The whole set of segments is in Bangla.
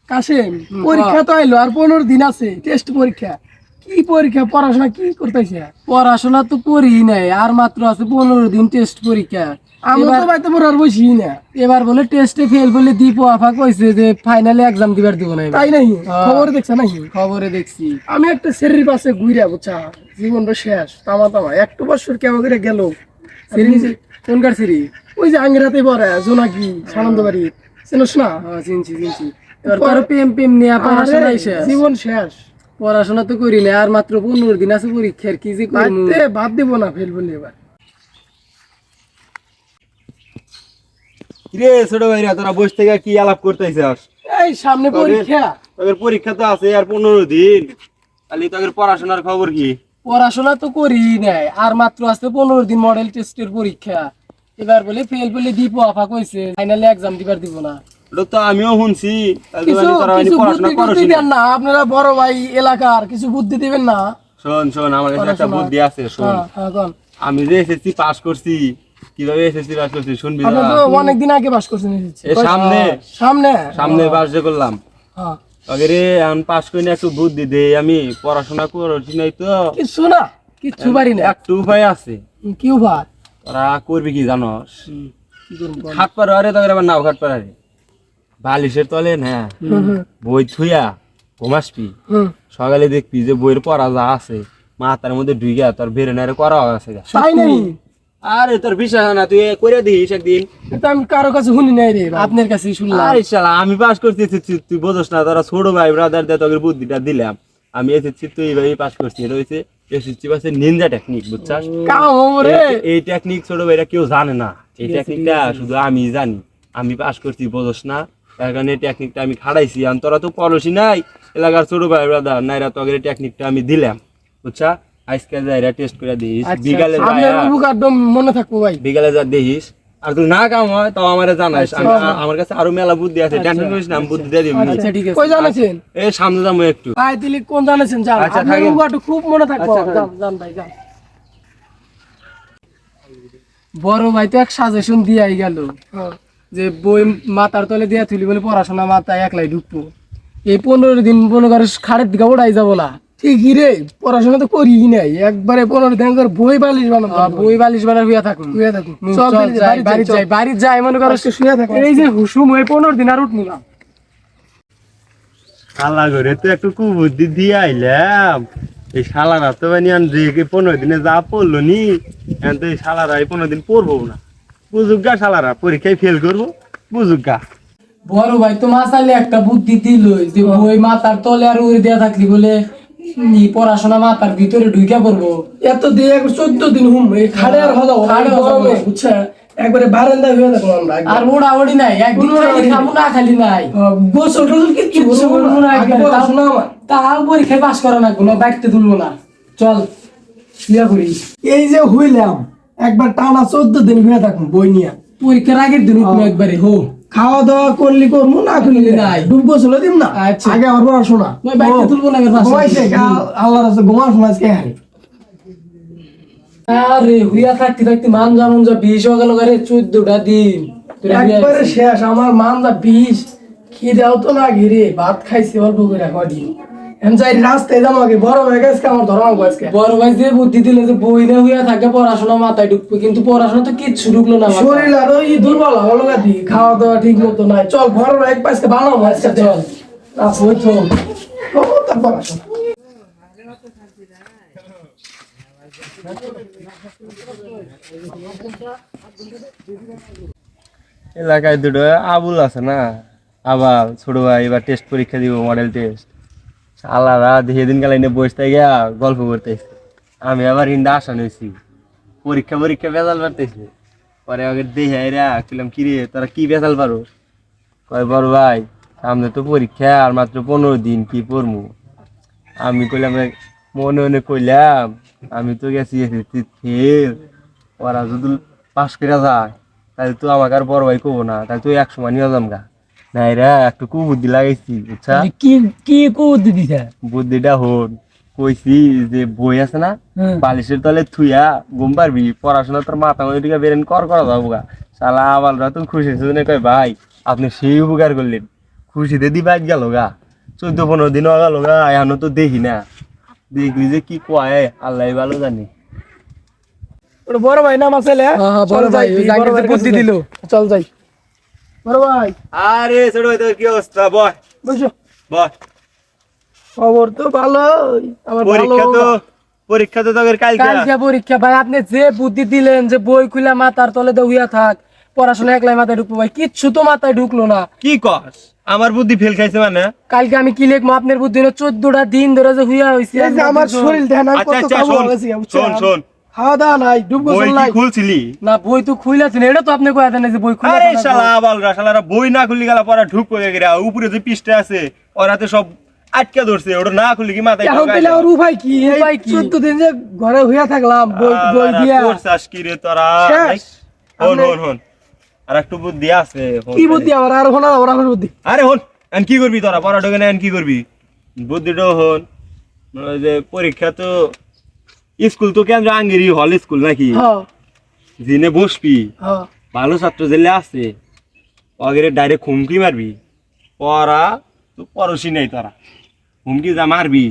কাশেম পরীক্ষা তো আইলো আর 15 দিন আছে টেস্ট পরীক্ষা কি পরীক্ষা পড়াশোনা কি করতেছে পড়াশোনা তো করি নাই আর মাত্র আছে 15 দিন টেস্ট পরীক্ষা আমি তো বাইতে পড়ার বসি না এবার বলে টেস্টে ফেল বলে দীপু আফা কইছে যে ফাইনালে এক্সাম দিবার দিব না তাই নাই খবর দেখছ নাকি খবরে দেখছি আমি একটা সেরির পাশে ঘুরে বুঝছা জীবনটা শেষ তামা তামা একটু বছর কেমন করে গেল কোনকার সিরি ওই যে আঙ্গিরাতে পড়ে জোনাকি সানন্দবাড়ি চিনিস না চিনছি এবার তোর প্রেম নিয়ে পড়াশোনা শেষ জীবন শেষ পড়াশোনা তো করি না আর মাত্র 15 দিন আছে পরীক্ষার কি যে করবো বাদ দিব না ফেল বলে এবার কিরে ছোট ভাইরা তোরা বসে থেকে কি আলাপ করতেছিস? এই সামনে পরীক্ষা তোদের পরীক্ষা তো আছে আর 15 দিন, খালি তোদের পড়াশোনার খবর কি? পড়াশোনা তো করি নাই আর মাত্র আছে 15 দিন মডেল টেস্টের পরীক্ষা এবার বলে ফেল বলে দীপু আফা কইছে ফাইনালে এক্সাম দিবার দিব না ওটা তো আমিও শুনছি। কিছু পড়াশোনা করেন না আপনারা বড় ভাই এলাকার কিছু বুদ্ধি দিবেন না শোন আমার কাছে একটা বুদ্ধি আছে শোন। আমি যে এসএসসি পাস করছি, কিভাবে এসএসসি পাস করছি শুনবি? আপনি তো অনেক দিন আগে পাস করছেন এসএসসি সামনে পাস যে করলাম। আগেরে আমি পাস করি না, একটু বুদ্ধি দে। আমি পড়াশোনা করছি নাই তো কিছু পারি না। একটু উপায় আছে। কি উপায়? তোরা করবি কি জানস? খাট পার আরে তোদের আবার নাও খাট পার আরে বালিশের তলে না বই থুইয়া ঘুমাসবি, সকালে দেখবি যে বইয়ের পড়া যা আছে মাথার মধ্যে ঢুইয়া তোর বেরে নারে করা আছে। তাই নাই? আরে তোর বিশ্বাস না, তুই করে দিস একদিন। এটা আমি কারো কাছে শুনি নাই রে, আপনার কাছেই শুনলাম। আরে শালা আমি পাস করছি, তুই বোঝস না। তোরা ছোট ভাই ব্রাদার দে তোকে বুদ্ধিটা দিলাম। আমি এসেছি তুই এইভাবেই পাস করছি। এটা হচ্ছে এসেছি পাশে নিনজা টেকনিক, বুঝছাস? এই টেকনিক ছোট ভাইরা কেউ জানে না। এই টেকনিকটা শুধু আমি জানি। আমি পাস করছি, বোঝস না? তার কারণে এই টেকনিকটা আমি খাড়াইছি। আর তোরা তো পড়োশি নাই, এলাকার ছোট ভাই ব্রাদার নাইরা তোকে এই টেকনিকটা আমি দিলাম, বুঝছা? আজকে যাইরা টেস্ট করে দিস, বিকালে মনে থাকবো ভাই, বিকালে যা দিস। আর তুই না কাম হয় তাও আমারে জানাইস। আমার কাছে আরো মেলা বুদ্ধি আছে, টেনশন করিস না, আমি বুদ্ধি দিয়ে দিব। আচ্ছা ঠিক আছে। কই জানাছেন? এই সামনে যাবো একটু। ভাই দিলি কোন জানাছেন? যান, আপনার উবাটো খুব মনে থাকবো। যান ভাই যান। বড় ভাই তো এক সাজেশন দিয়াই গেল যে বই মাথার তলে দিয়া তুলি বলে পড়াশোনা মাথায় একলাই ঢুকবো। এই 15 দিন মনে করে খাড়ের দিকে ওড়াই যাবো না। ঠিকই রে, পড়াশোনা তো করি নাই। একবারে 15 দিন করে বই বালিশ বানাবো। বই বালিশ বানার হইয়া থাকুন। চল বাড়ি যাই মনে করো শুয়ে থাকো। এই যে হুসুম হয়ে 15 দিন আর উঠবো না। শালা ঘরে তো একটু কুবুদ্ধি দিয়ে আইলাম। এই শালারা তো বানিয়ান যে 15 দিনে যা পড়লো নি, এখন তো এই শালারা এই 15 দিন পড়বো না। বুঝুগা শালারা পরীক্ষায় ফেল করবো, বুঝুগা। বড় ভাই তো মাসালে একটা বুদ্ধি দিল যে বই মাথার তলে আর উড়ে দেয়া থাকলি বলে পড়াশোনা মাথার ভিতরে ঢুকে পড়বো। এত দিয়ে 14 দিন হুম খাড়ে আর হলো গরমে, বুঝছে? একবারে বারান্দায় হয়ে থাকবো আমরা। আর ওড়া ওড়ি নাই, একদিন খাবো না খালি নাই, গোসল টোসল কিচ্ছু করবো না। পড়াশোনা আমার তাও পরীক্ষায় পাস করা না, কোনো বাইকতে তুলবো না। চল বিয়া করি। এই যে হইলাম একবার টানা 14 দিন হয়ে থাকুন বই নিয়ে। পরীক্ষার আগের দিন উঠবো একবারে। হো খাওয়া দাওয়া করলি করবো, না করলি নাই। ডুব গোসল দিম না। আগে আমার পড়াশোনা বাইকতে তুলবো না। আল্লাহর রাস্তায় ঘুমাস না আজকে। আরে হুইয়া থাকতে থাকতে মানজা 20 হয়ে গেল। 14টা দিন একবারে শেষ। আমার মানজা 20 খিদেও তো না ঘিরে ভাত খাইছি অল্প করে কদিন। রাস্তায় যাবো আগে বড় হয়ে গেছে আমার ধর্ম আজকে। বড় ভাই যে বুদ্ধি দিল যে বই না হইয়া থাকে পড়াশোনা মাথায় ঢুকবে, কিন্তু পড়াশোনা তো কিচ্ছু ঢুকলো না। শরীর আরো দুর্বল হলো গাদি, খাওয়া দাওয়া ঠিক মতো নাই। চল বড় এক পাশে বানাবো আজকে। চল পড়াশোনা এলাকায় দুটো আবুল আছে না, আবার ছোট ভাই এবার টেস্ট পরীক্ষা দিব, মডেল টেস্ট। শালারা দেখে দিন গেলে বসতে গিয়া গল্প করতেছে। আমি আবার ইন্ডা আসা নিয়েছি, পরীক্ষা বেজাল পারতেছে। পরে আগে দেখে কিলাম কিরে তোরা কি বেজাল পারো? কয় বড় ভাই সামনে তো পরীক্ষা আর মাত্র 15 দিন, কি পড়মু? আমি কইলাম মনে কইলাম আমি তো গেছি ফেল, ওরা যদি পাস করে যায় তাহলে তো আমাকে আর বড় ভাই কবো না, তাহলে তুই 100 নিয়ে যাম গা। নাই রে একটু কুবুদ্ধি লাগাইছি, বুঝছা? কি কুবুদ্ধি দিছে? বুদ্ধিটা হন কইছি যে বই আছে না, বালিশের তলে থুইয়া ঘুম পারবি, পড়াশোনা তোর মাথা মধ্যে দিকে বেরেন করা যাবো গা। শালা আবালরা তো খুশি হয়েছে, কয় ভাই আপনি সেই উপকার করলেন। খুশিতে দিবাই গেল গা 14-15 দিন গেল গা এখনো তো দেখি না দেখবি যে কি কয় আল্লাহ ভালো জানি ওটা বড় ভাই না আমার ছেলে হ্যাঁ, হ্যাঁ, বড় চল ভাই, যাই, ওই বড় জাঙ্গির ভাইয়ের যে বুদ্ধি কাছে দিল। যাই। চল যাই বড় ভাই আরে ছোট ভাই তোর কি অবস্থা বয় বুঝছো বয় খবর তো ভালো আমার পরীক্ষা তো তোদের কালকে কালকে পরীক্ষা ভাই আপনি যে বুদ্ধি দিলেন যে বই খুলে মাথার তলে দিয়ে হইয়া থাক পড়াশোনা একলাই মাথায় ঢুকবো ভাই কিচ্ছু তো মাথায় ঢুকলো না কি কস আমার বুদ্ধি ফেল খাইছে মানে কালকে আমি কি লিখবো আপনার বুদ্ধি হলো 14টা দিন ধরে যে হইয়া হইছে এই যে আমার শরীর দেখেন আমি আচ্ছা কত আচ্ছা কাবু শোন হয়েছি শোন শোন খাওয়া দাওয়া নাই ডুবগো বই কি নাই খুলছিলি না বই তো খুইলাছেন এটা তো আপনি কয়া দেন যে বই খুলে আরে শালা আবালরা শালারা বই না খুলি গেলা পড়া ঢুক করে গেরা উপরে যে পৃষ্ঠা আছে ওরাতে সব আটকে ধরছে ওটা না খুলি কি মাথায় এখন তাহলে ওর উপায় কি এই উপায় কি? 14 দিন যে ঘরে হইয়া থাকলাম বই বই দিয়া করছাস কি রে তোরা শেষ। হন আপনি- হন হন আর একটু বুদ্ধি আছে হন কি বুদ্ধি আবার আর হনা ওরা আমার বুদ্ধি আরে হন এন কি করবি তোরা পড়া ঢোকে না এন কি করবি বুদ্ধিটা হন ওই যে পরীক্ষা তো স্কুল তো কেন্দ্র আঙ্গিরি হল স্কুল নাকি হ্যাঁ দিনে বসবি হ্যাঁ ভালো ছাত্র জেলে আছে ওগেরে ডাইরেক্ট হুমকি মারবি পড়া তো পড়সি নাই তোরা হুমকি যা মারবি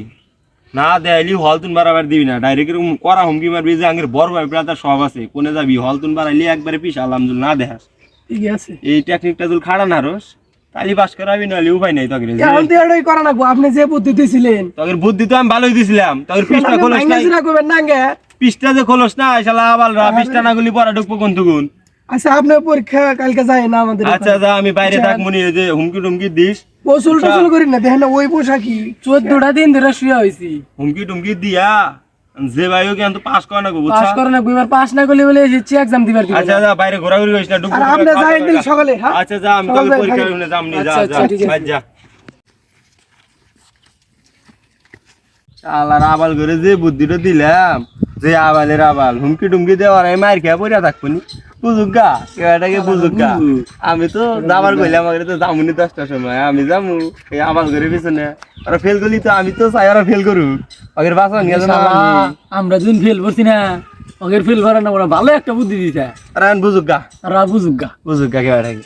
না দেয়লি হল তুন বারাবার দিবি না ডাইরেক্ট করা হুমকি মারবি যে আঙ্গের বড় ভাই ব্রাদার সব আছে কোনে যাবি হল তুন বাড়াইলি একবারে পিস আলহামদুল না দেখাস ঠিক আছে এই টেকনিকটা তুই খাড়া না রস তালি পাস করাবি নাহলে উপায় নাই তোকে এখন তো এটাই করা লাগবো আপনি যে বুদ্ধি দিছিলেন তোকে বুদ্ধি তো আমি ভালোই দিছিলাম তোকে পৃষ্ঠা খোলস নাই না করবেন না গে পৃষ্ঠা যে খোলস না শালা আবালরা পৃষ্ঠা না গুলি পড়া ঢুকবো কোন তুগুন আচ্ছা আপনার পরীক্ষা কালকে যায় না আমাদের আচ্ছা যা আমি বাইরে থাক মনি যে হুমকি টুমকি দিস গোসল টোসল করি না দেখেন না ওই পোশাকি 14টা দিন ধরে শুয়ে হইছি হুমকি টুমকি দিয়া যে ভাইও কিন্তু পাস করে না গো পাস বুঝছা করে না এবার পাস না করলে বলে যে এক্সাম দিবার দিবে আচ্ছা যা বাইরে ঘোরাঘুরি করিস না ডুব আর আপনি যাই দিন সকালে হ্যাঁ আচ্ছা যা আমি তোকে সকালে পরীক্ষা থাকি। রুমে যামনি যা আচ্ছা, যা আচ্ছা, ঠিক আছে। বাদ যা শালার আবাল করে যে বুদ্ধিটা দিলাম যে আবালের আবাল হুমকি টুমকি দেওয়ার আমি মার খেয়ে পড়ে থাকবনি বুঝুগা কেউটাকে বুঝুগা আমি তো যাবার কইলাম আমাকে তো যামুনি 10টার সময় আমি যামু এই আবাল করে পিছনে ওরা ফেল করলি তো আমি তো চাই ওরা ফেল করুক ওদের বাসন গেল না আমরা যখন ফেল করছি না ওদের ফেল করে না ওরা ভালো একটা বুদ্ধি দিছে আর বুঝুগা আর বুঝুক গা বুঝুগা কেউটাকে